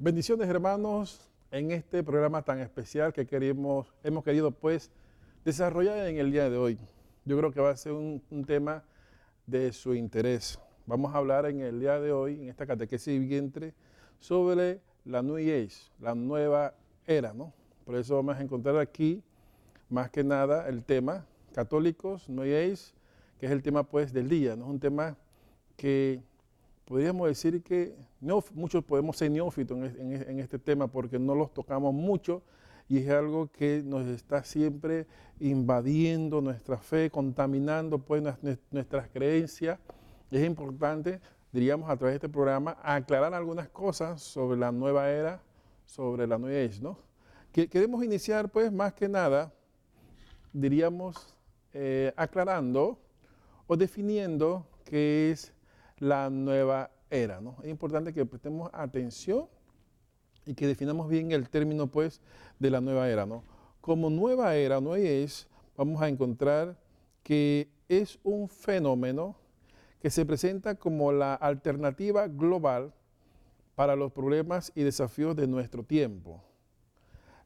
Bendiciones, hermanos, en este programa tan especial que hemos querido pues desarrollar en el día de hoy. Yo creo que va a ser un tema de su interés. Vamos a hablar en el día de hoy, en esta catequesis viviente, sobre la New Age, la nueva era, ¿no? Por eso vamos a encontrar aquí, más que nada, el tema católicos, New Age, que es el tema pues del día, ¿no? Es un tema que podríamos decir que muchos podemos ser neófitos en este tema porque no los tocamos mucho y es algo que nos está siempre invadiendo nuestra fe, contaminando pues nuestras creencias. Y es importante, diríamos a través de este programa, aclarar algunas cosas sobre la nueva era, sobre la New Age, ¿no? Queremos iniciar pues más que nada, diríamos, aclarando o definiendo qué es la nueva era, ¿no? Es importante que prestemos atención y que definamos bien el término, pues, de la nueva era, ¿no? Como nueva era, no es, vamos a encontrar que es un fenómeno que se presenta como la alternativa global para los problemas y desafíos de nuestro tiempo.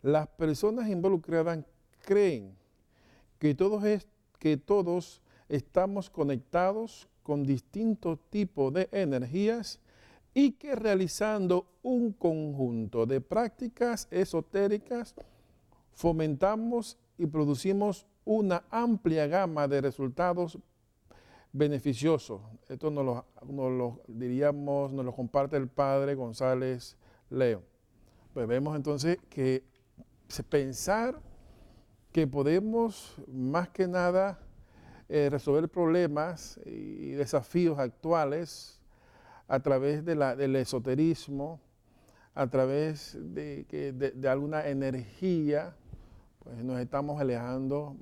Las personas involucradas creen que todos estamos conectados con distintos tipos de energías y que realizando un conjunto de prácticas esotéricas fomentamos y producimos una amplia gama de resultados beneficiosos. Esto nos lo comparte el padre González Leo. Pues vemos entonces que pensar que podemos más que nada resolver problemas y desafíos actuales a través del esoterismo, a través de alguna energía, pues nos estamos alejando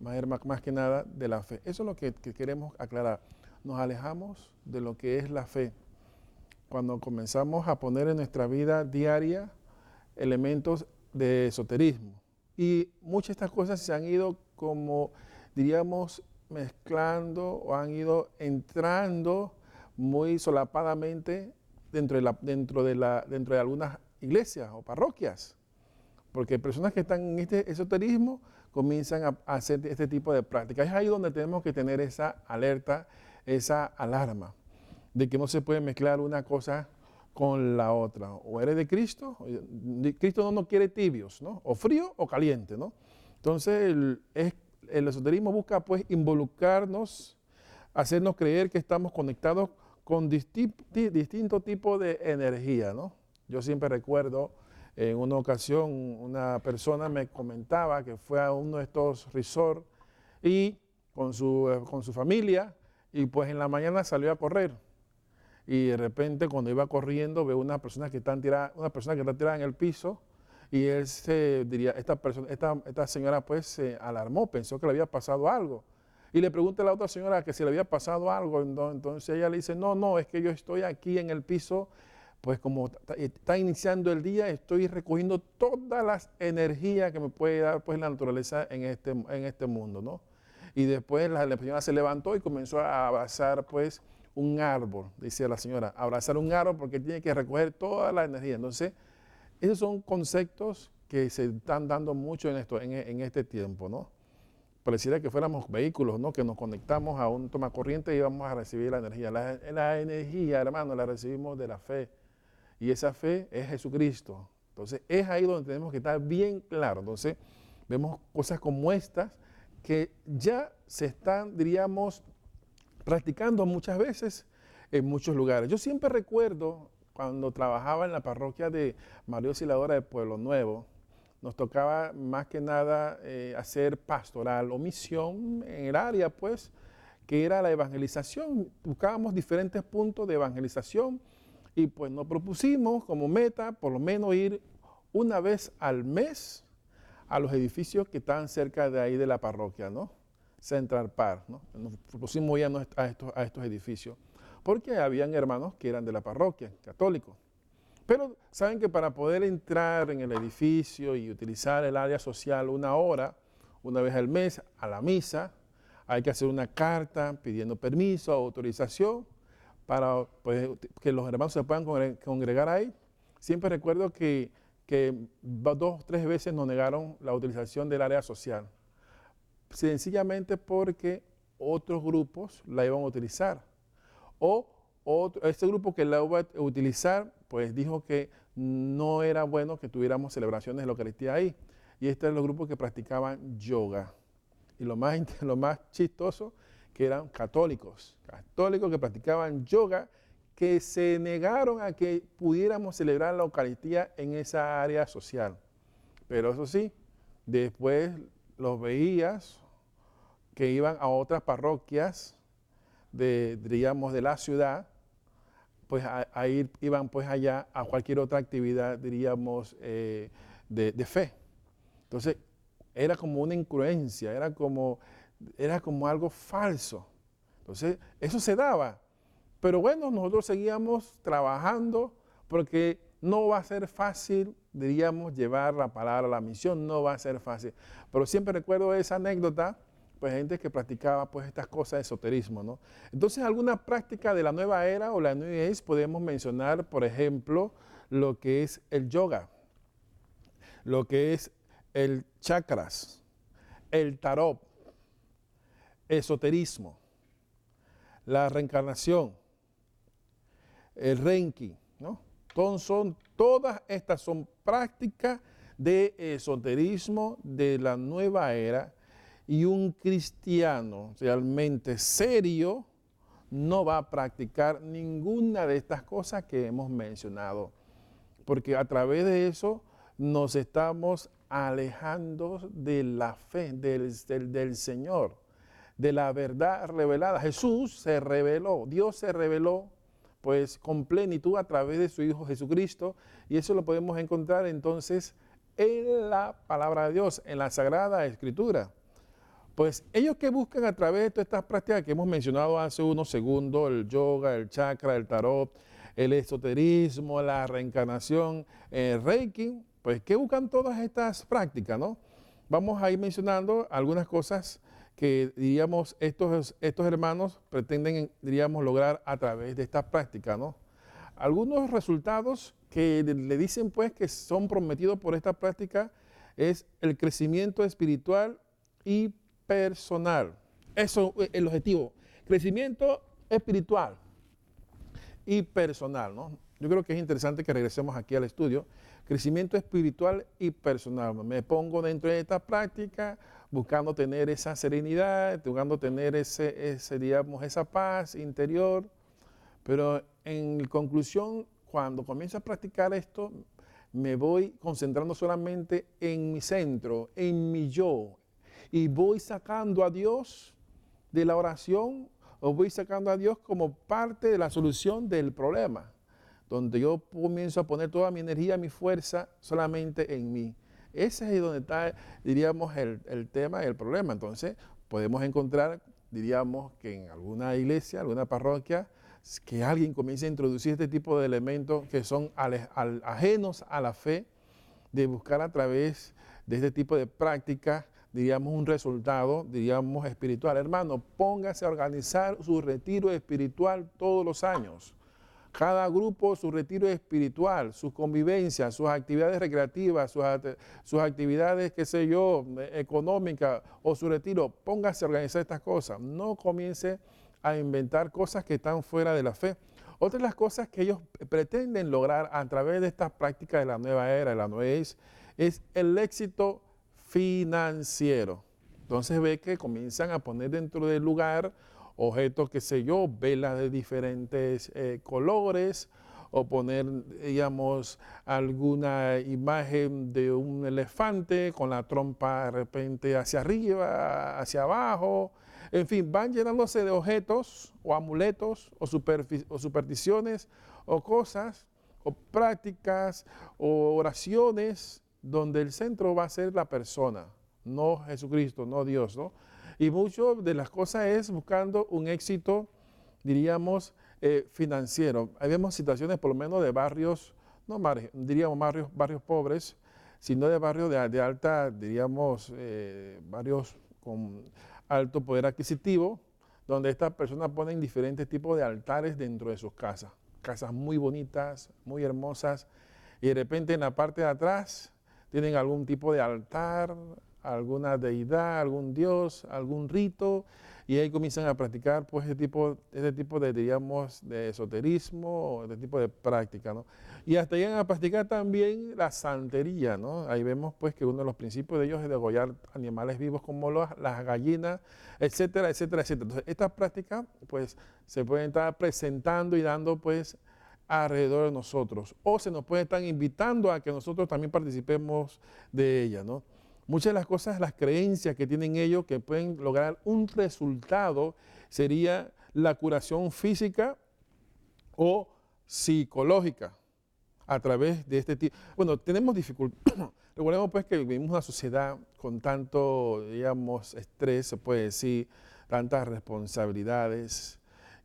más que nada de la fe. Eso es lo que queremos aclarar. Nos alejamos de lo que es la fe. Cuando comenzamos a poner en nuestra vida diaria elementos de esoterismo. Y muchas de estas cosas se han ido como, diríamos, mezclando o han ido entrando muy solapadamente dentro de algunas iglesias o parroquias. Porque personas que están en este esoterismo comienzan a hacer este tipo de prácticas. Es ahí donde tenemos que tener esa alerta, esa alarma, de que no se puede mezclar una cosa con la otra. O eres de Cristo, Cristo no nos quiere tibios, ¿no? O frío o caliente, ¿no? Entonces el esoterismo busca pues involucrarnos, hacernos creer que estamos conectados con distintos tipos de energía, ¿no? Yo siempre recuerdo en una ocasión una persona me comentaba que fue a uno de estos resorts y con su familia y pues en la mañana salió a correr. Y de repente cuando iba corriendo ve una persona que está tirada en el piso y él esta señora pues se alarmó, pensó que le había pasado algo. Y le pregunta a la otra señora que si le había pasado algo, entonces ella le dice, no, es que yo estoy aquí en el piso, pues como está iniciando el día, estoy recogiendo todas las energías que me puede dar pues la naturaleza en este mundo, ¿no? Y después la señora se levantó y comenzó a abrazar pues un árbol, dice la señora, abrazar un árbol porque tiene que recoger toda la energía. Entonces, esos son conceptos que se están dando mucho en este tiempo, ¿no? Pareciera que fuéramos vehículos, ¿no? Que nos conectamos a un tomacorriente y vamos a recibir la energía. La energía, hermano, la recibimos de la fe. Y esa fe es Jesucristo. Entonces, es ahí donde tenemos que estar bien claros. Entonces, vemos cosas como estas que ya se están, diríamos, practicando muchas veces en muchos lugares. Yo siempre recuerdo cuando trabajaba en la parroquia de María Auxiliadora de Pueblo Nuevo, nos tocaba más que nada hacer pastoral o misión en el área, pues, que era la evangelización. Buscábamos diferentes puntos de evangelización y pues nos propusimos como meta por lo menos ir una vez al mes a los edificios que estaban cerca de ahí de la parroquia, ¿no? Central Park, ¿no? Nos propusimos ir a estos edificios, porque habían hermanos que eran de la parroquia, católicos. Pero saben que para poder entrar en el edificio y utilizar el área social una hora, una vez al mes, a la misa, hay que hacer una carta pidiendo permiso, autorización, para pues, que los hermanos se puedan congregar ahí. siempre recuerdo que 2 o 3 veces nos negaron la utilización del área social, sencillamente porque otros grupos la iban a utilizar. O este grupo que la iba a utilizar, pues dijo que no era bueno que tuviéramos celebraciones de la Eucaristía ahí. Y este eran los grupos que practicaban yoga. Y lo más, lo más chistoso, que eran católicos que practicaban yoga, que se negaron a que pudiéramos celebrar la Eucaristía en esa área social. Pero eso sí, después los veías que iban a otras parroquias diríamos, de la ciudad, pues iban pues allá a cualquier otra actividad, diríamos, de fe. Entonces, era como una incongruencia, era como algo falso. Entonces, eso se daba. Pero bueno, nosotros seguíamos trabajando porque no va a ser fácil, diríamos, llevar la palabra, la misión, no va a ser fácil. Pero siempre recuerdo esa anécdota, pues gente que practicaba pues estas cosas de esoterismo, ¿no? Entonces, alguna práctica de la nueva era o la New Age podemos mencionar, por ejemplo, lo que es el yoga, lo que es el chakras, el tarot, esoterismo, la reencarnación, el Reiki, ¿no? Todas estas son prácticas de esoterismo de la nueva era, y un cristiano realmente serio no va a practicar ninguna de estas cosas que hemos mencionado, porque a través de eso nos estamos alejando de la fe del Señor, de la verdad revelada. Jesús se reveló, Dios se reveló pues con plenitud a través de su Hijo Jesucristo, y eso lo podemos encontrar entonces en la palabra de Dios, en la Sagrada Escritura. Pues ellos que buscan a través de todas estas prácticas que hemos mencionado hace unos segundos, el yoga, el chakra, el tarot, el esoterismo, la reencarnación, el Reiki, pues ¿qué buscan todas estas prácticas, no? Vamos a ir mencionando algunas cosas que, diríamos, estos hermanos pretenden, diríamos, lograr a través de esta práctica, ¿no? Algunos resultados que le dicen, pues, que son prometidos por esta práctica es el crecimiento espiritual y personal. Eso es el objetivo. Crecimiento espiritual y personal, ¿no? Yo creo que es interesante que regresemos aquí al estudio. Crecimiento espiritual y personal. Me pongo dentro de esta práctica buscando tener esa serenidad, buscando tener digamos, esa paz interior. Pero en conclusión, cuando comienzo a practicar esto, me voy concentrando solamente en mi centro, en mi yo, y voy sacando a Dios de la oración, o voy sacando a Dios como parte de la solución del problema, donde yo comienzo a poner toda mi energía, mi fuerza solamente en mí. Ese es donde está, diríamos, el tema y el problema. Entonces, podemos encontrar, diríamos, que en alguna iglesia, alguna parroquia, que alguien comience a introducir este tipo de elementos que son ajenos a la fe, de buscar a través de este tipo de prácticas, diríamos, un resultado, diríamos, espiritual. Hermano, póngase a organizar su retiro espiritual todos los años. Cada grupo su retiro espiritual, sus convivencias, sus actividades recreativas, sus actividades, qué sé yo, económicas, o su retiro. Póngase a organizar estas cosas. No comience a inventar cosas que están fuera de la fe. Otra de las cosas que ellos pretenden lograr a través de estas prácticas de la nueva era, de la New Age, es el éxito financiero. Entonces ve que comienzan a poner dentro del lugar objetos, qué sé yo, velas de diferentes colores, o poner, digamos, alguna imagen de un elefante con la trompa de repente hacia arriba, hacia abajo. En fin, van llenándose de objetos o amuletos o supersticiones o cosas o prácticas o oraciones donde el centro va a ser la persona, no Jesucristo, no Dios, ¿no? Y mucho de las cosas es buscando un éxito, diríamos, financiero. Habíamos situaciones por lo menos de barrios, no diríamos barrios pobres, sino de barrios de alta, diríamos, barrios con alto poder adquisitivo, donde estas personas ponen diferentes tipos de altares dentro de sus casas. Casas muy bonitas, muy hermosas, y de repente en la parte de atrás tienen algún tipo de altar, alguna deidad, algún dios, algún rito, y ahí comienzan a practicar pues ese tipo de, diríamos, de esoterismo, o de tipo de práctica, ¿no? Y hasta llegan a practicar también la santería, ¿no? Ahí vemos pues que uno de los principios de ellos es degollar animales vivos como las gallinas, etcétera, etcétera, etcétera. Entonces, estas prácticas pues se pueden estar presentando y dando pues alrededor de nosotros, o se nos puede estar invitando a que nosotros también participemos de ella, ¿no? Muchas de las cosas, las creencias que tienen ellos que pueden lograr un resultado sería la curación física o psicológica a través de este tipo. Bueno, tenemos dificultad. Recordemos pues que vivimos una sociedad con tanto, digamos, estrés, se puede decir, tantas responsabilidades,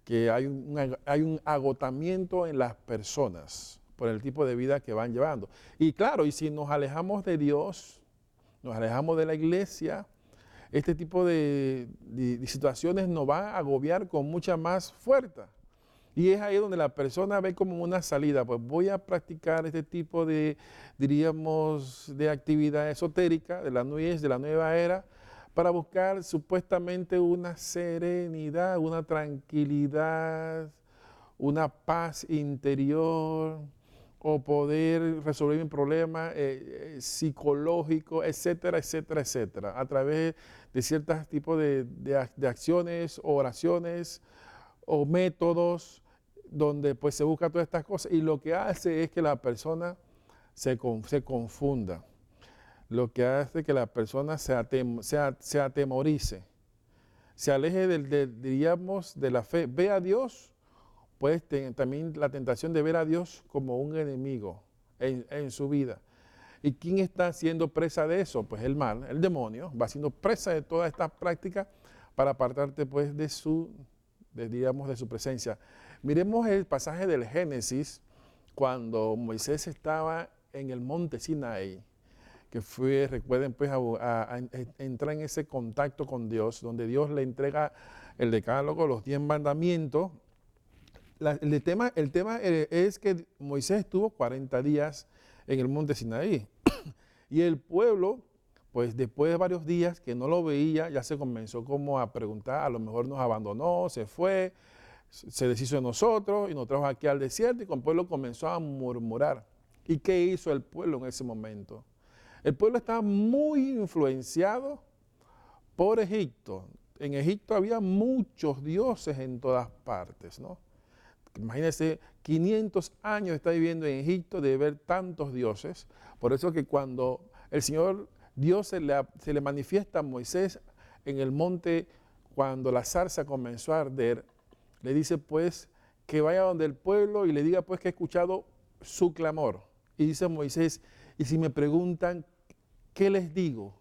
que hay un agotamiento en las personas por el tipo de vida que van llevando. Y claro, y si nos alejamos de Dios, nos alejamos de la iglesia, este tipo de situaciones nos va a agobiar con mucha más fuerza. Y es ahí donde la persona ve como una salida, pues voy a practicar este tipo de, diríamos, de actividad esotérica de la nueva era, para buscar supuestamente una serenidad, una tranquilidad, una paz interior, o poder resolver un problema psicológico, etcétera, etcétera, etcétera, a través de ciertos tipos de acciones o oraciones o métodos donde pues se busca todas estas cosas, y lo que hace es que la persona se confunda, lo que hace que la persona se atemorice, se aleje diríamos, de la fe, ve a Dios, pues también la tentación de ver a Dios como un enemigo en su vida. ¿Y quién está siendo presa de eso? Pues el mal, el demonio, va siendo presa de todas estas prácticas para apartarte pues de su presencia. Miremos el pasaje del Génesis, cuando Moisés estaba en el monte Sinaí, que fue, recuerden pues, a entrar en ese contacto con Dios, donde Dios le entrega el decálogo, los 10 mandamientos. El tema es que Moisés estuvo 40 días en el monte Sinaí, y el pueblo, pues después de varios días que no lo veía, ya se comenzó como a preguntar, a lo mejor nos abandonó, se fue, se deshizo de nosotros y nos trajo aquí al desierto, y el pueblo comenzó a murmurar. ¿Y qué hizo el pueblo en ese momento? El pueblo estaba muy influenciado por Egipto. En Egipto había muchos dioses en todas partes, ¿no? Imagínense, 500 años está viviendo en Egipto de ver tantos dioses. Por eso que cuando el Señor, Dios se le manifiesta a Moisés en el monte, cuando la zarza comenzó a arder, le dice pues que vaya donde el pueblo y le diga pues que ha escuchado su clamor. Y dice Moisés, y si me preguntan, ¿qué les digo?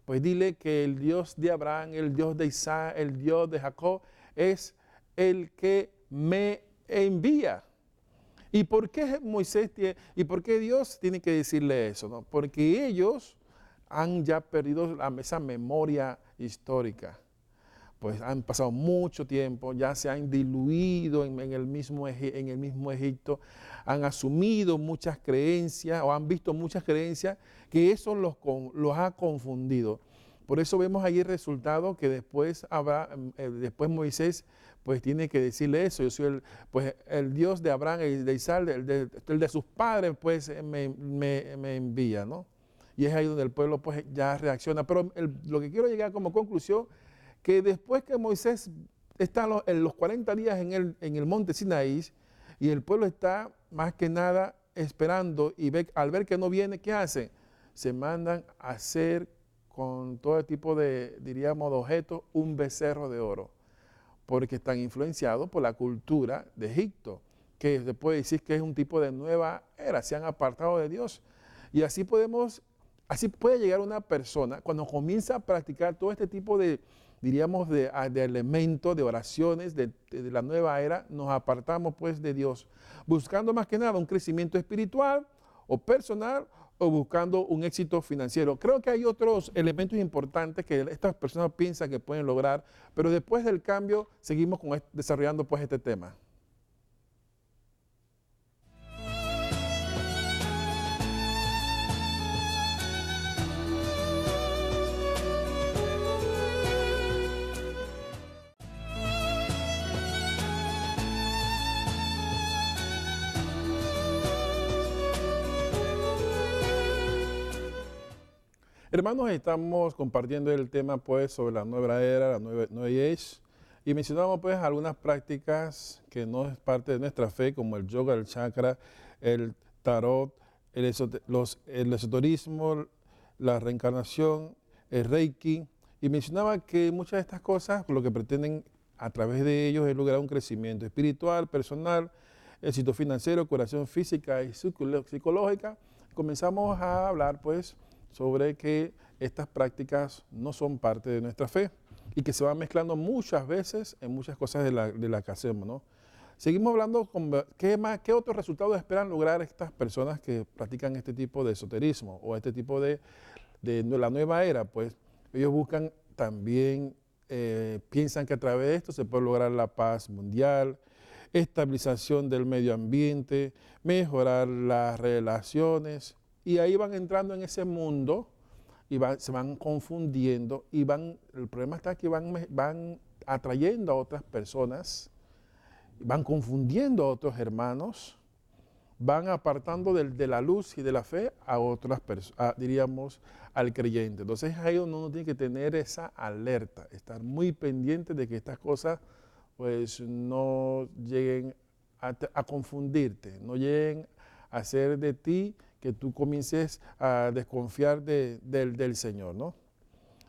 Pues dile que el Dios de Abraham, el Dios de Isaac, el Dios de Jacob, es el que me envía. ¿Y por qué por qué Dios tiene que decirle eso? ¿No? Porque ellos han ya perdido esa memoria histórica. Pues han pasado mucho tiempo, ya se han diluido en el mismo Egipto, han asumido muchas creencias o han visto muchas creencias que eso los ha confundido. Por eso vemos ahí el resultado que después Moisés pues tiene que decirle eso. Yo soy el Dios de Abraham, el de Isaac, el de sus padres, pues me envía, ¿no? Y es ahí donde el pueblo pues ya reacciona. Pero lo que quiero llegar como conclusión, que después que Moisés está en los 40 días en el monte Sinaí, y el pueblo está más que nada esperando, y al ver que no viene, ¿qué hacen? Se mandan a hacer con todo tipo de, diríamos, de objetos, un becerro de oro, porque están influenciados por la cultura de Egipto, que se puede decir que es un tipo de nueva era, se han apartado de Dios. Y así puede llegar una persona, cuando comienza a practicar todo este tipo de, diríamos, de elementos, de oraciones de la nueva era, nos apartamos pues de Dios, buscando más que nada un crecimiento espiritual o personal, o buscando un éxito financiero. Creo que hay otros elementos importantes que estas personas piensan que pueden lograr, pero después del cambio seguimos desarrollando pues este tema. Hermanos, estamos compartiendo el tema pues sobre la nueva era, la nueva age, y mencionamos pues algunas prácticas que no es parte de nuestra fe, como el yoga, el chakra, el tarot, el esoterismo, la reencarnación, el reiki, y mencionaba que muchas de estas cosas lo que pretenden a través de ellos es lograr un crecimiento espiritual, personal, éxito financiero, curación física y psicológica. Comenzamos a hablar pues sobre que estas prácticas no son parte de nuestra fe y que se van mezclando muchas veces en muchas cosas de la que hacemos, ¿no? Seguimos hablando con qué otros resultados esperan lograr estas personas que practican este tipo de esoterismo o este tipo de la nueva era. Pues ellos buscan también, piensan que a través de esto se puede lograr la paz mundial, estabilización del medio ambiente, mejorar las relaciones, y ahí van entrando en ese mundo y se van confundiendo y el problema está que van atrayendo a otras personas, van confundiendo a otros hermanos, van apartando de la luz y de la fe a otras personas, diríamos, al creyente. Entonces ahí uno tiene que tener esa alerta, estar muy pendiente de que estas cosas pues no lleguen a confundirte, no lleguen a hacer de ti que tú comiences a desconfiar del Señor, ¿no?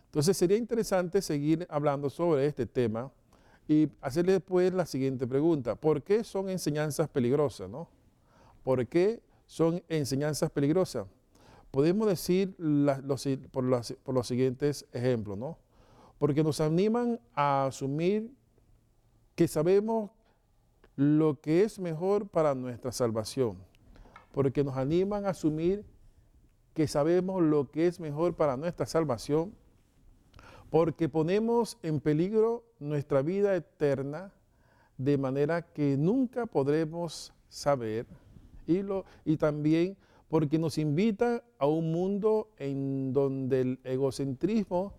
Entonces sería interesante seguir hablando sobre este tema y hacerle después la siguiente pregunta: ¿por qué son enseñanzas peligrosas, no? ¿Por qué son enseñanzas peligrosas? Podemos decir por los siguientes ejemplos, ¿no? Porque nos animan a asumir que sabemos lo que es mejor para nuestra salvación, porque nos animan a asumir que sabemos lo que es mejor para nuestra salvación, porque ponemos en peligro nuestra vida eterna, de manera que nunca podremos saber, y también porque nos invita a un mundo en donde el egocentrismo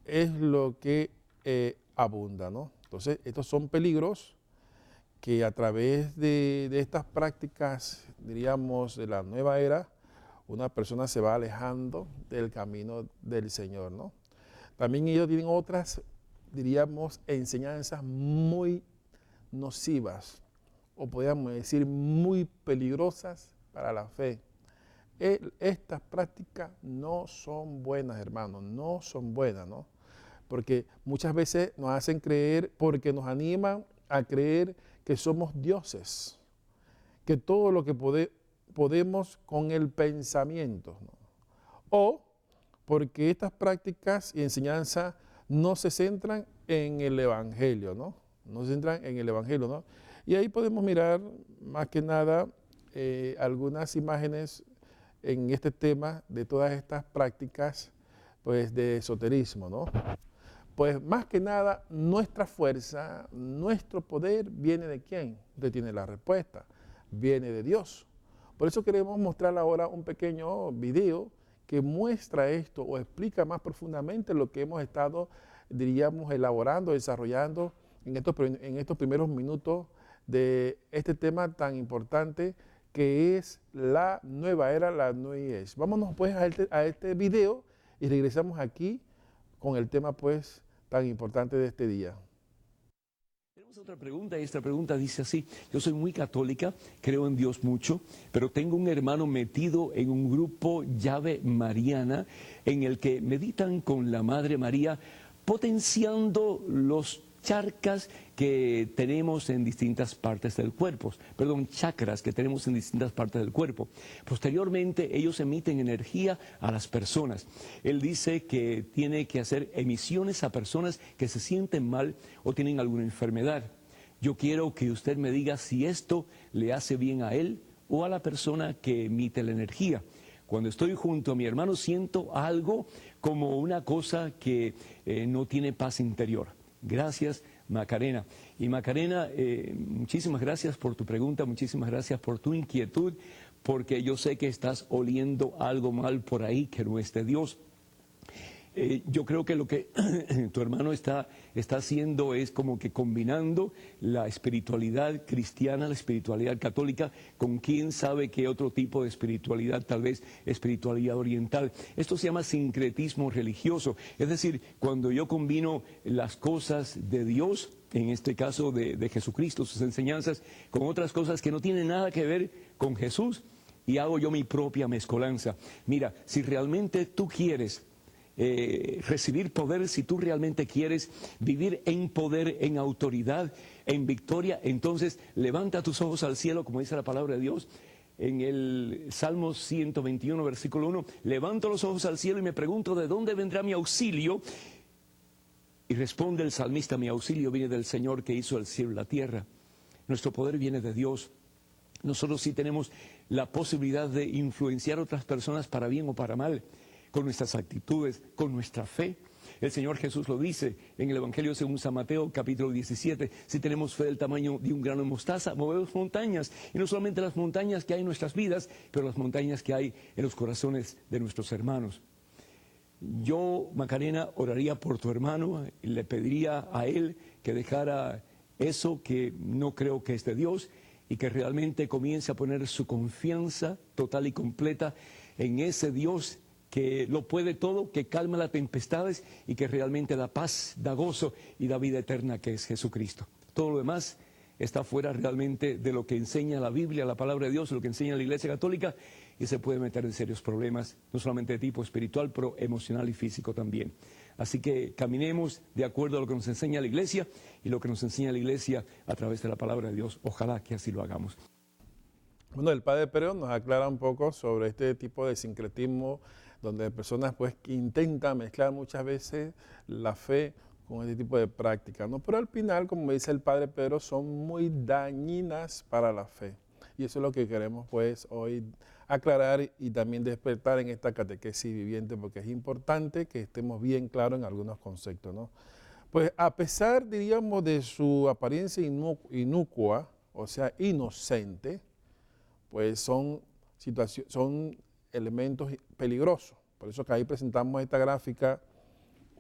es lo que abunda, ¿no? Entonces, estos son peligros que a través de estas prácticas, diríamos, de la nueva era, una persona se va alejando del camino del Señor, ¿no? También ellos tienen otras, diríamos, enseñanzas muy nocivas, o podríamos decir muy peligrosas para la fe. Estas prácticas no son buenas, hermanos, no son buenas, ¿no? Porque muchas veces nos hacen creer, porque nos animan a creer que somos dioses, que todo lo que podemos con el pensamiento, ¿no? O porque estas prácticas y enseñanzas no se centran en el Evangelio, ¿no? No se centran en el Evangelio, ¿no? Y ahí podemos mirar más que nada algunas imágenes en este tema de todas estas prácticas pues, de esoterismo, ¿no? Pues más que nada, nuestra fuerza, nuestro poder viene de ¿quién? Usted tiene la respuesta, viene de Dios. Por eso queremos mostrar ahora un pequeño video que muestra esto o explica más profundamente lo que hemos estado, diríamos, elaborando, desarrollando en estos primeros minutos de este tema tan importante que es la nueva era, la New Age. Vámonos pues a este video y regresamos aquí con el tema pues tan importante de este día. Tenemos otra pregunta y esta pregunta dice así: yo soy muy católica, creo en Dios mucho, pero tengo un hermano metido en un grupo llave mariana en el que meditan con la Madre María, potenciando los chakras que tenemos en distintas partes del cuerpo, chakras que tenemos en distintas partes del cuerpo. Posteriormente, ellos emiten energía a las personas. Él dice que tiene que hacer emisiones a personas que se sienten mal o tienen alguna enfermedad. Yo quiero que usted me diga si esto le hace bien a él o a la persona que emite la energía. Cuando estoy junto a mi hermano siento algo como una cosa que no tiene paz interior. Gracias, Macarena. Y Macarena, muchísimas gracias por tu pregunta, muchísimas gracias por tu inquietud, porque yo sé que estás oliendo algo mal por ahí que no es de Dios. Yo creo que lo que tu hermano está haciendo es como que combinando la espiritualidad cristiana, la espiritualidad católica, con quién sabe qué otro tipo de espiritualidad, tal vez espiritualidad oriental. Esto se llama sincretismo religioso. Es decir, cuando yo combino las cosas de Dios, en este caso de Jesucristo, sus enseñanzas, con otras cosas que no tienen nada que ver con Jesús, y hago yo mi propia mezcolanza. Mira, si realmente tú quieres recibir poder, si tú realmente quieres vivir en poder, en autoridad, en victoria, entonces levanta tus ojos al cielo, como dice la palabra de Dios en el Salmo 121, versículo 1, levanto los ojos al cielo y me pregunto de dónde vendrá mi auxilio, y responde el salmista, mi auxilio viene del Señor que hizo el cielo y la tierra. Nuestro poder viene de Dios. Nosotros sí tenemos la posibilidad de influenciar a otras personas para bien o para mal, con nuestras actitudes, con nuestra fe. El Señor Jesús lo dice en el Evangelio según San Mateo, capítulo 17, si tenemos fe del tamaño de un grano de mostaza, movemos montañas, y no solamente las montañas que hay en nuestras vidas, pero las montañas que hay en los corazones de nuestros hermanos. Yo, Macarena, oraría por tu hermano y le pediría a él que dejara eso que no creo que es de Dios y que realmente comience a poner su confianza total y completa en ese Dios que lo puede todo, que calma las tempestades y que realmente da paz, da gozo y da vida eterna, que es Jesucristo. Todo lo demás está fuera realmente de lo que enseña la Biblia, la palabra de Dios, lo que enseña la Iglesia Católica, y se puede meter en serios problemas, no solamente de tipo espiritual, pero emocional y físico también. Así que caminemos de acuerdo a lo que nos enseña la Iglesia y lo que nos enseña la Iglesia a través de la palabra de Dios. Ojalá que así lo hagamos. Bueno, el padre Pedro nos aclara un poco sobre este tipo de sincretismo, donde personas pues que intentan mezclar muchas veces la fe con este tipo de prácticas, ¿no? Pero al final, como dice el padre Pedro, son muy dañinas para la fe. Y eso es lo que queremos pues hoy aclarar y también despertar en esta catequesis viviente, porque es importante que estemos bien claros en algunos conceptos, ¿no? Pues a pesar, diríamos, de su apariencia inocua, o sea, inocente, pues son elementos peligrosos. Por eso que ahí presentamos esta gráfica,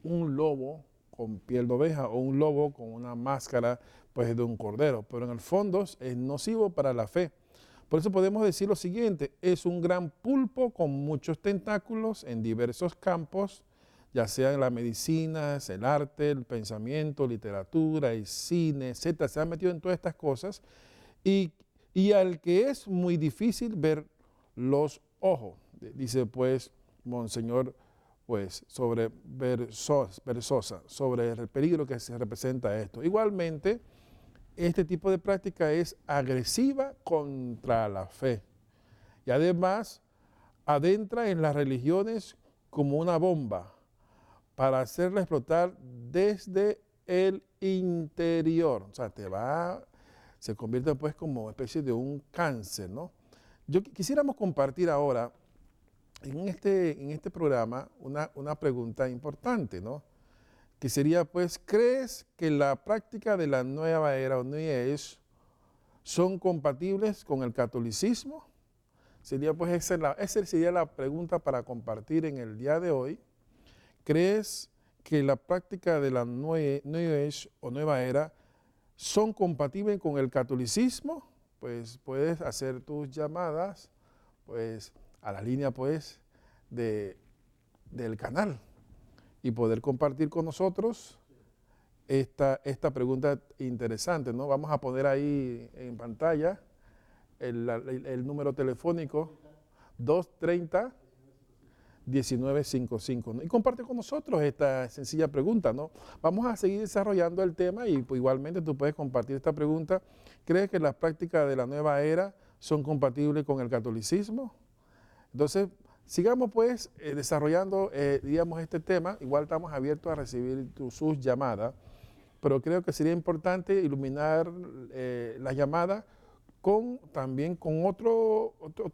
un lobo con piel de oveja o un lobo con una máscara pues de un cordero, pero en el fondo es nocivo para la fe. Por eso podemos decir lo siguiente, es un gran pulpo con muchos tentáculos en diversos campos, ya sea en la medicina, el arte, el pensamiento, literatura, el cine, etcétera. Se ha metido en todas estas cosas y al que es muy difícil ver los ojos. Dice pues Monseñor pues sobre Versosa, sobre el peligro que se representa esto. Igualmente, este tipo de práctica es agresiva contra la fe y además adentra en las religiones como una bomba para hacerla explotar desde el interior. O sea, se convierte pues como una especie de un cáncer, ¿no? Quisiéramos compartir ahora en este programa una pregunta importante, ¿no? Que sería, pues, ¿crees que la práctica de la nueva era o New Age son compatibles con el catolicismo? Sería, pues, esa sería la pregunta para compartir en el día de hoy. ¿Crees que la práctica de la New Age o nueva era son compatibles con el catolicismo? Pues puedes hacer tus llamadas, pues, a la línea pues del canal y poder compartir con nosotros esta pregunta interesante, ¿no? Vamos a poner ahí en pantalla el número telefónico 230-1955, ¿no? Y comparte con nosotros esta sencilla pregunta, ¿no? Vamos a seguir desarrollando el tema y pues, igualmente tú puedes compartir esta pregunta. ¿Crees que las prácticas de la nueva era son compatibles con el catolicismo? Entonces, sigamos pues desarrollando, digamos, este tema. Igual estamos abiertos a recibir sus llamadas, pero creo que sería importante iluminar las llamadas también con otro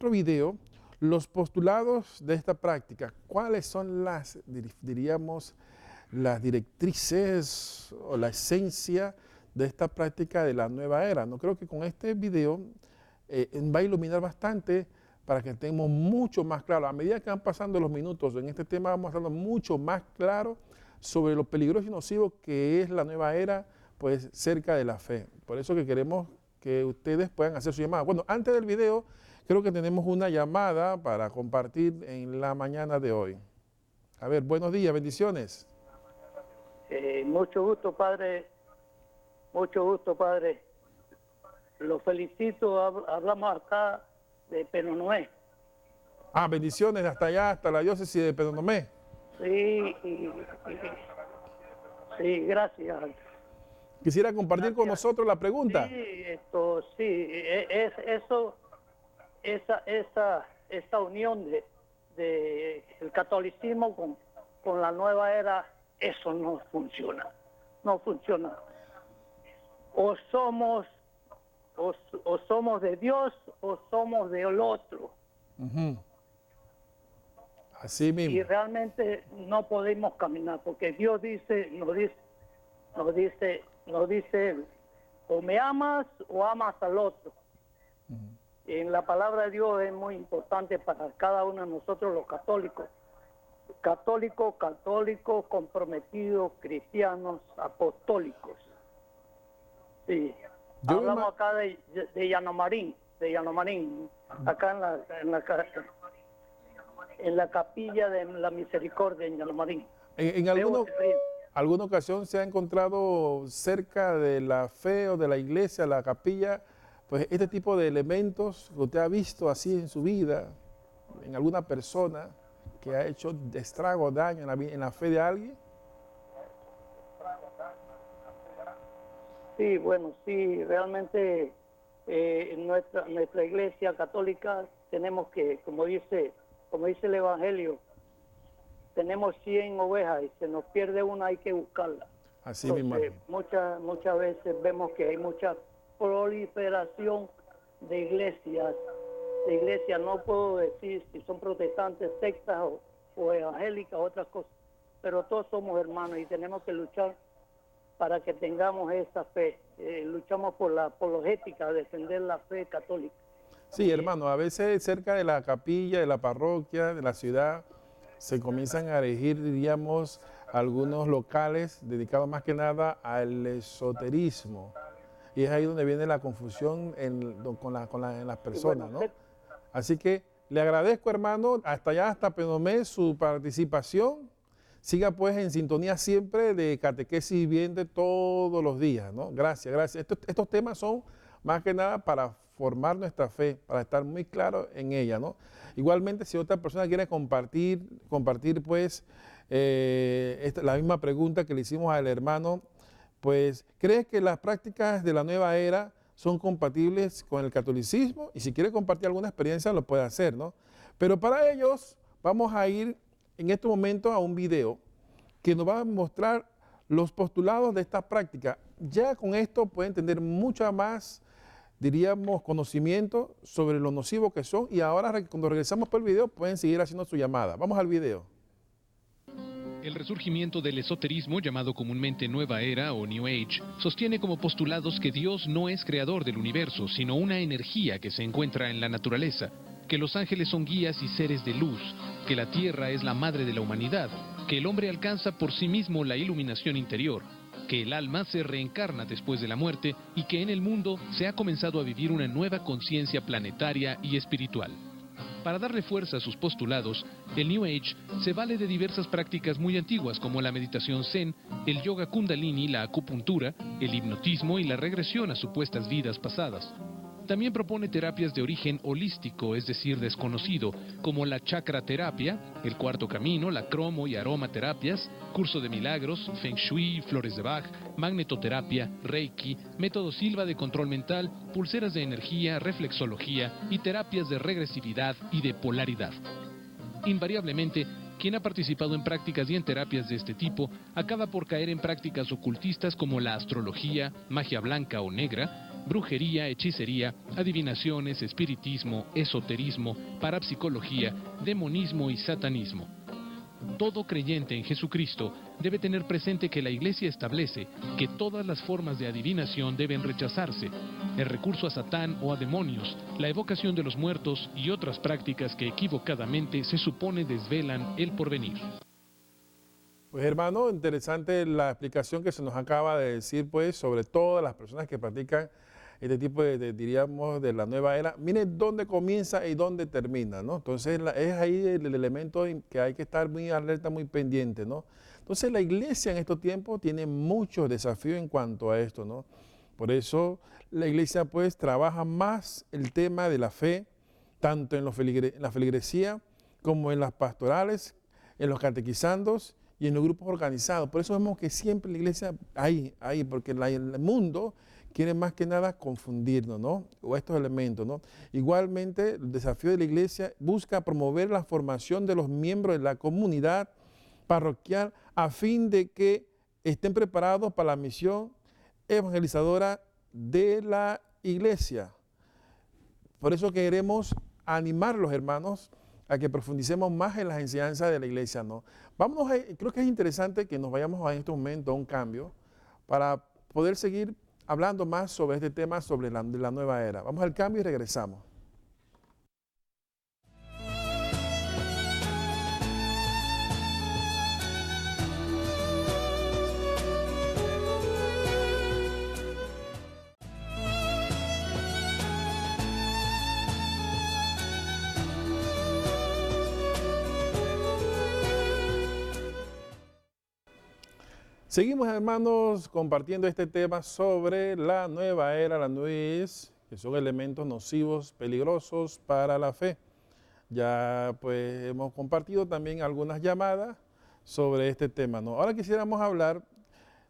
video, los postulados de esta práctica. ¿Cuáles son diríamos, las directrices o la esencia de esta práctica de la nueva era? No creo que con este video va a iluminar bastante para que estemos mucho más claros. A medida que van pasando los minutos en este tema, vamos estando mucho más claros sobre lo peligroso y nocivo que es la nueva era, pues cerca de la fe. Por eso que queremos que ustedes puedan hacer su llamada. Bueno, antes del video, creo que tenemos una llamada para compartir en la mañana de hoy. A ver, buenos días, bendiciones. Mucho gusto, padre. Mucho gusto, padre. Los felicito. Hablamos acá de Penonomé. Ah, bendiciones hasta allá, hasta la diócesis de Penonomé. Sí, sí, gracias. Quisiera compartir con nosotros la pregunta. Sí, esa unión de el catolicismo con la nueva era, eso no funciona. No funciona. O somos de Dios o somos del otro. Uh-huh. Así mismo. Y realmente no podemos caminar porque Dios nos dice, o me amas o amas al otro. Uh-huh. En la palabra de Dios es muy importante para cada uno de nosotros los católicos. Católicos, comprometidos, cristianos, apostólicos. Sí. Hablamos acá de Llanomarín, acá en la capilla de la Misericordia en Llanomarín. ¿En alguna ocasión se ha encontrado cerca de la fe o de la iglesia, la capilla, pues este tipo de elementos que usted ha visto así en su vida, en alguna persona que ha hecho estrago, daño en la fe de alguien? Sí, bueno, sí, realmente en nuestra iglesia católica tenemos que, como dice el Evangelio, tenemos 100 ovejas y se nos pierde una, hay que buscarla. Así mismo. Muchas veces vemos que hay mucha proliferación de iglesias. No puedo decir si son protestantes, sectas o evangélicas, otras cosas, pero todos somos hermanos y tenemos que luchar para que tengamos esa fe. Luchamos por la apologética, defender la fe católica. Sí, hermano, a veces cerca de la capilla, de la parroquia, de la ciudad, se comienzan a erigir, diríamos, algunos locales dedicados más que nada al esoterismo. Y es ahí donde viene la confusión en las personas, ¿no? Así que le agradezco, hermano, hasta allá, hasta Penonomé, su participación. Siga pues en sintonía siempre de Catequesis Viviente todos los días, ¿no? Gracias. Estos temas son más que nada para formar nuestra fe, para estar muy claros en ella, ¿no? Igualmente, si otra persona quiere compartir pues la misma pregunta que le hicimos al hermano, pues, ¿cree que las prácticas de la nueva era son compatibles con el catolicismo? Y si quiere compartir alguna experiencia, lo puede hacer, ¿no? Pero para ellos, vamos a ir en este momento a un video que nos va a mostrar los postulados de esta práctica. Ya con esto pueden tener mucha más, diríamos, conocimiento sobre lo nocivo que son, y ahora cuando regresamos por el video pueden seguir haciendo su llamada. Vamos al video. El resurgimiento del esoterismo, llamado comúnmente Nueva Era o New Age, sostiene como postulados que Dios no es creador del universo, sino una energía que se encuentra en la naturaleza, que los ángeles son guías y seres de luz, que la tierra es la madre de la humanidad, que el hombre alcanza por sí mismo la iluminación interior, que el alma se reencarna después de la muerte y que en el mundo se ha comenzado a vivir una nueva conciencia planetaria y espiritual. Para darle fuerza a sus postulados, el New Age se vale de diversas prácticas muy antiguas como la meditación zen, el yoga kundalini, la acupuntura, el hipnotismo y la regresión a supuestas vidas pasadas. También propone terapias de origen holístico, es decir, desconocido, como la chakra terapia, el cuarto camino, la cromo y aromaterapias, curso de milagros, feng shui, flores de Bach, magnetoterapia, reiki, método Silva de control mental, pulseras de energía, reflexología y terapias de regresividad y de polaridad. Invariablemente, quien ha participado en prácticas y en terapias de este tipo acaba por caer en prácticas ocultistas como la astrología, magia blanca o negra, brujería, hechicería, adivinaciones, espiritismo, esoterismo, parapsicología, demonismo y satanismo. Todo creyente en Jesucristo debe tener presente que la Iglesia establece que todas las formas de adivinación deben rechazarse, el recurso a Satán o a demonios, la evocación de los muertos y otras prácticas que equivocadamente se supone desvelan el porvenir. Pues hermano, interesante la explicación que se nos acaba de decir, pues, sobre todas las personas que practican este tipo diríamos, de la nueva era. Miren dónde comienza y dónde termina, ¿no? Entonces, es ahí el elemento que hay que estar muy alerta, muy pendiente, ¿no? Entonces, la iglesia en estos tiempos tiene muchos desafíos en cuanto a esto, ¿no? Por eso, la iglesia, pues, trabaja más el tema de la fe, tanto en la feligresía como en las pastorales, en los catequizandos y en los grupos organizados. Por eso vemos que siempre la iglesia ahí, porque el mundo quiere más que nada confundirnos, ¿no? O estos elementos, ¿no? Igualmente, el desafío de la iglesia busca promover la formación de los miembros de la comunidad parroquial a fin de que estén preparados para la misión evangelizadora de la iglesia. Por eso queremos animar a los hermanos a que profundicemos más en las enseñanzas de la iglesia, ¿no? Creo que es interesante que nos vayamos en este momento a un cambio para poder seguir hablando más sobre este tema, sobre la nueva era. Vamos al cambio y regresamos. Seguimos, hermanos, compartiendo este tema sobre la nueva era, la nuez, que son elementos nocivos, peligrosos para la fe. Ya pues hemos compartido también algunas llamadas sobre este tema, ¿no? Ahora quisiéramos hablar,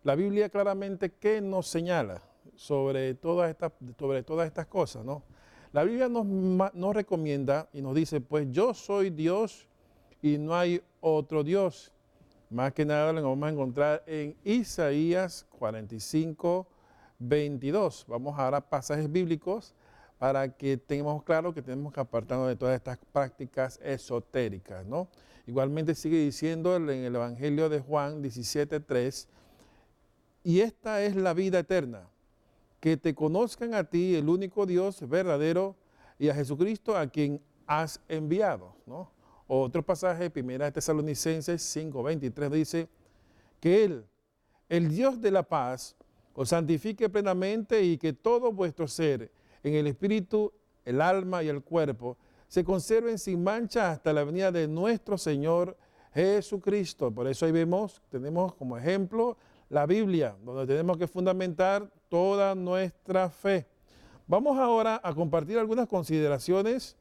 la Biblia claramente, ¿qué nos señala sobre todas estas cosas, ¿no? La Biblia nos recomienda y nos dice, pues yo soy Dios y no hay otro Dios. Más que nada lo vamos a encontrar en Isaías 45, 22. Vamos ahora a pasajes bíblicos para que tengamos claro que tenemos que apartarnos de todas estas prácticas esotéricas, ¿no? Igualmente sigue diciendo en el Evangelio de Juan 17, 3, y esta es la vida eterna, que te conozcan a ti, el único Dios verdadero, y a Jesucristo a quien has enviado, ¿no? Otro pasaje, 1 Tesalonicenses 5:23, dice que Él, el Dios de la paz, os santifique plenamente y que todo vuestro ser, en el espíritu, el alma y el cuerpo, se conserven sin mancha hasta la venida de nuestro Señor Jesucristo. Por eso ahí tenemos como ejemplo la Biblia, donde tenemos que fundamentar toda nuestra fe. Vamos ahora a compartir algunas consideraciones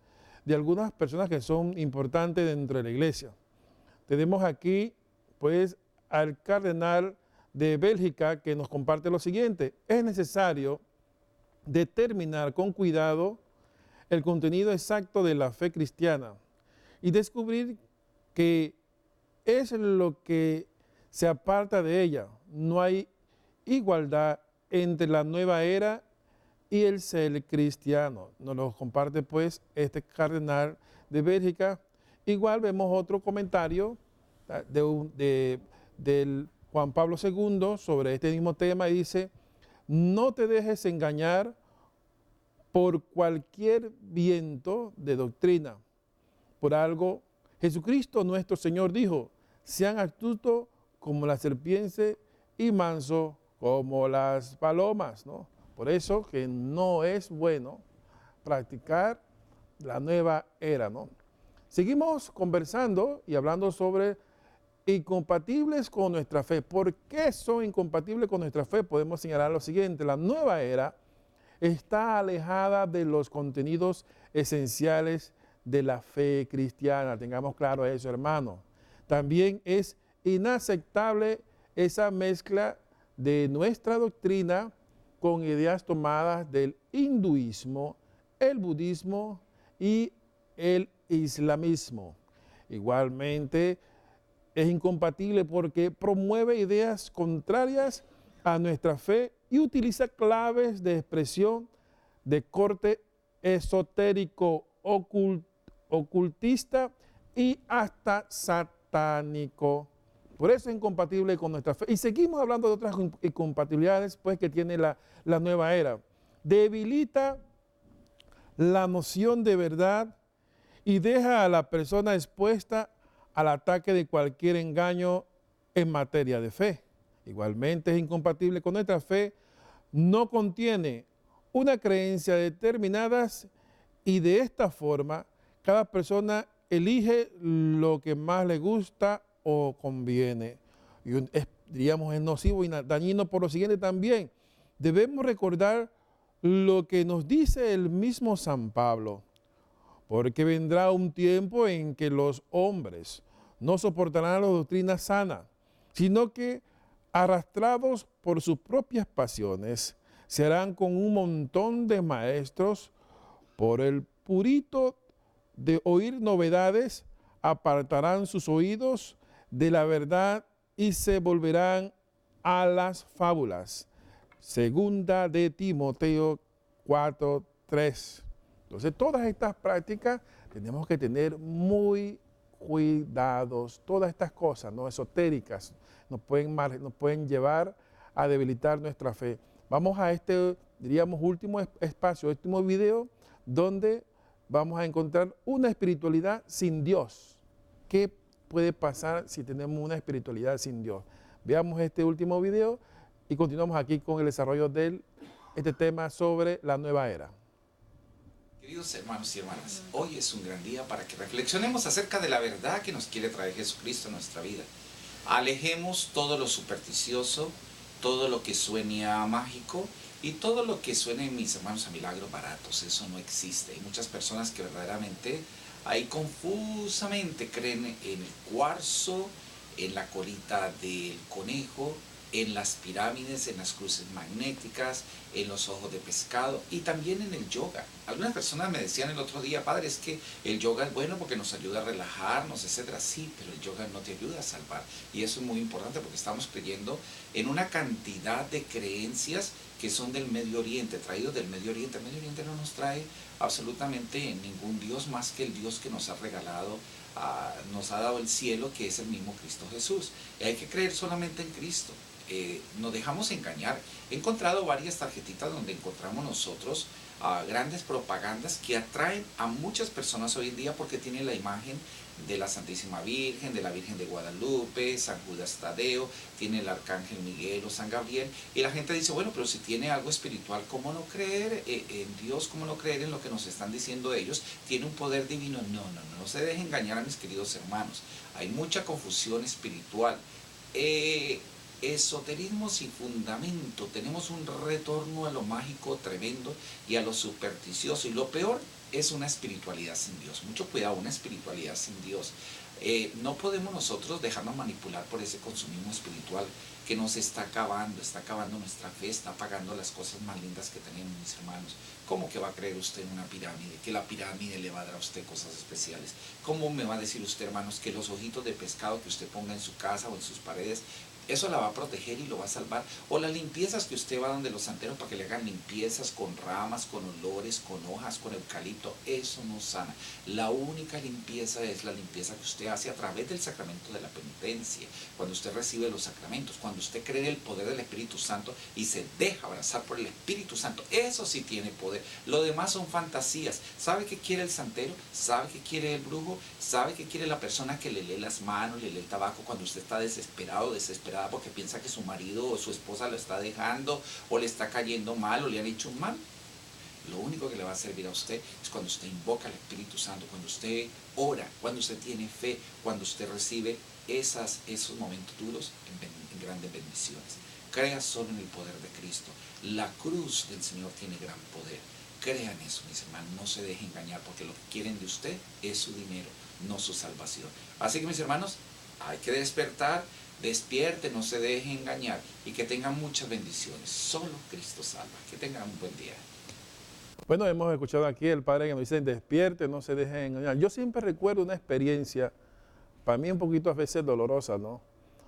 de algunas personas que son importantes dentro de la iglesia. Tenemos aquí, pues, al cardenal de Bélgica que nos comparte lo siguiente: es necesario determinar con cuidado el contenido exacto de la fe cristiana y descubrir qué es lo que se aparta de ella. No hay igualdad entre la nueva era y el ser cristiano. Nos lo comparte pues este cardenal de Bélgica. Igual vemos otro comentario del Juan Pablo II sobre este mismo tema y dice: no te dejes engañar por cualquier viento de doctrina. Por algo, Jesucristo nuestro Señor dijo: sean astutos como la serpiente y mansos como las palomas, ¿no? Por eso que no es bueno practicar la nueva era, ¿no? Seguimos conversando y hablando sobre incompatibles con nuestra fe. ¿Por qué son incompatibles con nuestra fe? Podemos señalar lo siguiente: la nueva era está alejada de los contenidos esenciales de la fe cristiana. Tengamos claro eso, hermano. También es inaceptable esa mezcla de nuestra doctrina con ideas tomadas del hinduismo, el budismo y el islamismo. Igualmente, es incompatible porque promueve ideas contrarias a nuestra fe y utiliza claves de expresión de corte esotérico, ocultista y hasta satánico. Por eso es incompatible con nuestra fe. Y seguimos hablando de otras incompatibilidades pues, que tiene la nueva era. Debilita la noción de verdad y deja a la persona expuesta al ataque de cualquier engaño en materia de fe. Igualmente es incompatible con nuestra fe, no contiene una creencia determinadas y de esta forma cada persona elige lo que más le gusta o conviene. Y diríamos, es nocivo y dañino por lo siguiente también. Debemos recordar lo que nos dice el mismo San Pablo, porque vendrá un tiempo en que los hombres no soportarán la doctrina sana, sino que arrastrados por sus propias pasiones, serán con un montón de maestros por el purito de oír novedades, apartarán sus oídos de la verdad y se volverán a las fábulas. Segunda de Timoteo 4:3. Entonces, todas estas prácticas tenemos que tener muy cuidados. Todas estas cosas, ¿no?, esotéricas, nos pueden llevar a debilitar nuestra fe. Vamos a este, diríamos, último espacio, último video, donde vamos a encontrar una espiritualidad sin Dios. ¿Qué puede pasar si tenemos una espiritualidad sin Dios? Veamos este último video y continuamos aquí con el desarrollo de este tema sobre la nueva era. Queridos hermanos y hermanas, hoy es un gran día para que reflexionemos acerca de la verdad que nos quiere traer Jesucristo a nuestra vida. Alejemos todo lo supersticioso, todo lo que suene a mágico y todo lo que suene, mis hermanos, a milagros baratos. Eso no existe. Hay muchas personas que verdaderamente ahí confusamente creen en el cuarzo, en la colita del conejo, en las pirámides, en las cruces magnéticas, en los ojos de pescado y también en el yoga. Algunas personas me decían el otro día, padre, es que el yoga es bueno porque nos ayuda a relajarnos, etcétera. Sí, pero el yoga no te ayuda a salvar. Y eso es muy importante porque estamos creyendo en una cantidad de creencias que son del Medio Oriente, traídos del Medio Oriente. El Medio Oriente no nos trae absolutamente ningún Dios más que el Dios que nos ha regalado, nos ha dado el cielo, que es el mismo Cristo Jesús. Y hay que creer solamente en Cristo. Nos dejamos engañar. He encontrado varias tarjetitas donde encontramos nosotros grandes propagandas que atraen a muchas personas hoy en día porque tienen la imagen de la Santísima Virgen, de la Virgen de Guadalupe, San Judas Tadeo, tiene el Arcángel Miguel o San Gabriel, y la gente dice, bueno, pero si tiene algo espiritual, ¿cómo no creer en Dios? ¿Cómo no creer en lo que nos están diciendo ellos? ¿Tiene un poder divino? No se dejen engañar a mis queridos hermanos. Hay mucha confusión espiritual. Esoterismo sin fundamento, tenemos un retorno a lo mágico tremendo y a lo supersticioso, y lo peor es una espiritualidad sin Dios. Mucho cuidado, una espiritualidad sin Dios. No podemos nosotros dejarnos manipular por ese consumismo espiritual que nos está acabando nuestra fe, está apagando las cosas más lindas que tenemos, mis hermanos. ¿Cómo que va a creer usted en una pirámide? Que la pirámide le va a dar a usted cosas especiales. ¿Cómo me va a decir usted, hermanos, que los ojitos de pescado que usted ponga en su casa o en sus paredes, eso la va a proteger y lo va a salvar? O las limpiezas que usted va donde los santeros para que le hagan limpiezas con ramas, con olores, con hojas, con eucalipto, eso no sana. La única limpieza es la limpieza que usted hace a través del sacramento de la penitencia, cuando usted recibe los sacramentos, cuando usted cree en el poder del Espíritu Santo y se deja abrazar por el Espíritu Santo. Eso sí tiene poder. Lo demás son fantasías. ¿Sabe qué quiere el santero? ¿Sabe qué quiere el brujo? ¿Sabe qué quiere la persona que le lee las manos, le lee el tabaco cuando usted está desesperado, desesperada porque piensa que su marido o su esposa lo está dejando o le está cayendo mal o le han hecho un mal? Lo único que le va a servir a usted es cuando usted invoca al Espíritu Santo, cuando usted ora, cuando usted tiene fe, cuando usted recibe esos momentos duros en grandes bendiciones. Crea solo en el poder de Cristo. La cruz del Señor tiene gran poder. Crean eso, mis hermanos, no se dejen engañar, porque lo que quieren de usted es su dinero, no su salvación. Así que, mis hermanos, hay que despertar. Despierte, no se deje engañar y que tengan muchas bendiciones. Solo Cristo salva. Que tengan un buen día. Bueno, hemos escuchado aquí el padre que nos dice, despierte, no se deje engañar. Yo siempre recuerdo una experiencia, para mí un poquito a veces dolorosa, ¿no?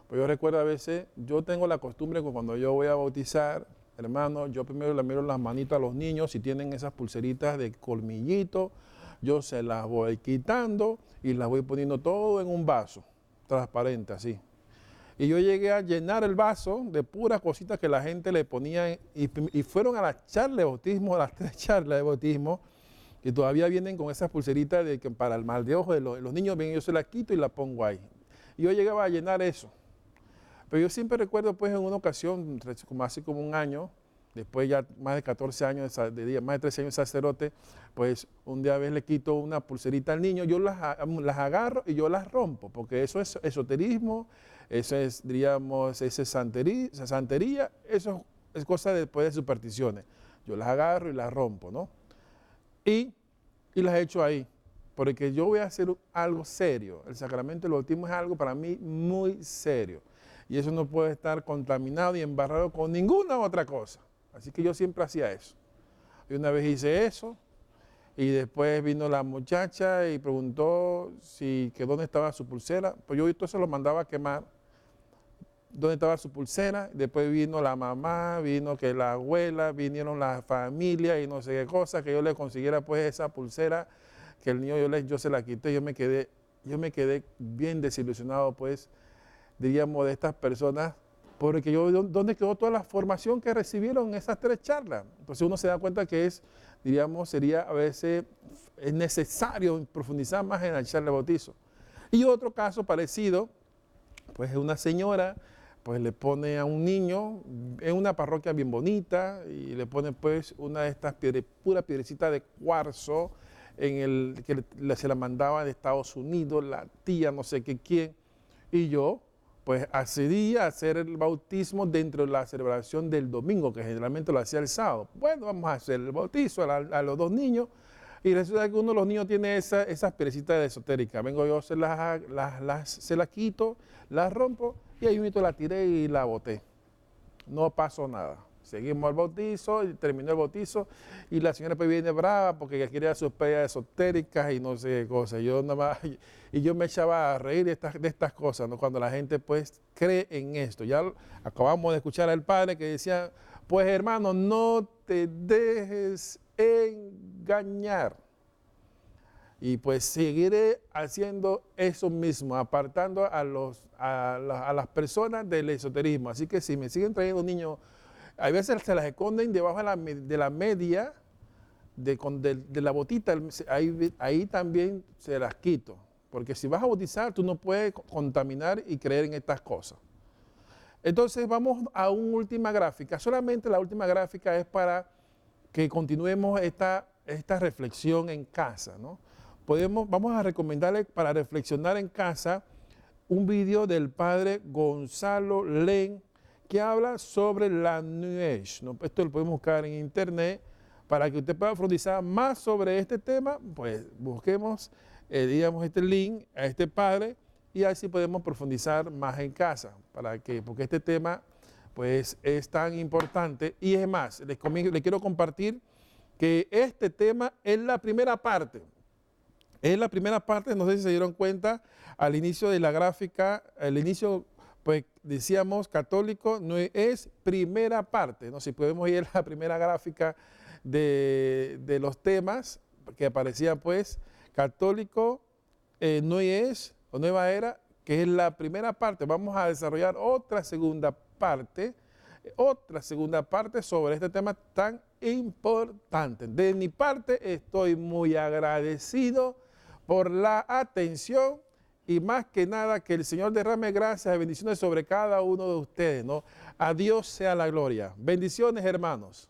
Pues yo recuerdo a veces, yo tengo la costumbre que cuando yo voy a bautizar, hermano, yo primero le miro las manitos a los niños, si tienen esas pulseritas de colmillito, yo se las voy quitando y las voy poniendo todo en un vaso. transparente, así. Y yo llegué a llenar el vaso de puras cositas que la gente le ponía, y fueron a la charla de bautismo, a las 3 charlas de bautismo, y todavía vienen con esas pulseritas de que para el mal de ojo de los niños, bien, yo se las quito y las pongo ahí. Y yo llegaba a llenar eso. Pero yo siempre recuerdo, pues, en una ocasión, hace como un año, después ya más de 14 años, más de 13 años de sacerdote, pues un día a veces le quito una pulserita al niño, yo las agarro y yo las rompo, porque eso es esoterismo, eso es, diríamos, santería, eso es cosa después de supersticiones. Yo las agarro y las rompo, ¿no? Y las echo ahí, porque yo voy a hacer algo serio. El sacramento del bautismo es algo para mí muy serio. Y eso no puede estar contaminado y embarrado con ninguna otra cosa. Así que yo siempre hacía eso. Y una vez hice eso, y después vino la muchacha y preguntó que dónde estaba su pulsera. Pues yo entonces lo mandaba a quemar. ¿Dónde estaba su pulsera? Después vino la mamá, vino que la abuela, vinieron la familia y no sé qué cosa, que yo le consiguiera pues esa pulsera, que el niño yo se la quité. Yo me quedé bien desilusionado, pues, diríamos, de estas personas, porque ¿dónde quedó toda la formación que recibieron en esas 3 charlas? Entonces uno se da cuenta que sería a veces es necesario profundizar más en la charla de bautizo. Y otro caso parecido, pues es una señora, pues le pone a un niño en una parroquia bien bonita y le pone pues una de estas pura piedrecita de cuarzo que se la mandaba de Estados Unidos, la tía no sé qué quién, y yo pues accedí a hacer el bautismo dentro de la celebración del domingo, que generalmente lo hacía el sábado. Bueno, vamos a hacer el bautizo a los 2 niños, y resulta que uno de los niños tiene esas piedrecitas de esotérica. Vengo yo, se las quito, las rompo, y ahí mismo la tiré y la boté. No pasó nada. Seguimos el bautizo, y terminó el bautizo, y la señora pues viene brava porque quería sus peleas esotéricas y no sé qué cosas. Yo me echaba a reír de estas cosas, ¿no? Cuando la gente pues cree en esto. Ya acabamos de escuchar al padre que decía, pues hermano, no te dejes engañar. Y pues seguiré haciendo eso mismo, apartando a las personas del esoterismo. Así que si me siguen trayendo niños, a veces se las esconden debajo de la media, de la botita, ahí también se las quito. Porque si vas a bautizar, tú no puedes contaminar y creer en estas cosas. Entonces vamos a una última gráfica. Solamente la última gráfica es para que continuemos esta reflexión en casa, ¿no? Vamos a recomendarle para reflexionar en casa un video del padre Gonzalo Len que habla sobre la New Age, ¿no? Esto lo podemos buscar en internet para que usted pueda profundizar más sobre este tema. Pues busquemos, digamos, este link a este padre y así podemos profundizar más en casa, porque este tema pues es tan importante. Y es más, les quiero compartir que este tema es la primera parte. Es la primera parte, no sé si se dieron cuenta, al inicio de la gráfica, al inicio, pues decíamos católico, no es primera parte, ¿no? Si podemos ir a la primera gráfica de los temas que aparecía, pues, católico, no es, o nueva era, que es la primera parte. Vamos a desarrollar otra segunda parte sobre este tema tan importante. De mi parte, estoy muy agradecido por la atención y más que nada que el Señor derrame gracias y bendiciones sobre cada uno de ustedes, ¿no? A Dios sea la gloria. Bendiciones, hermanos.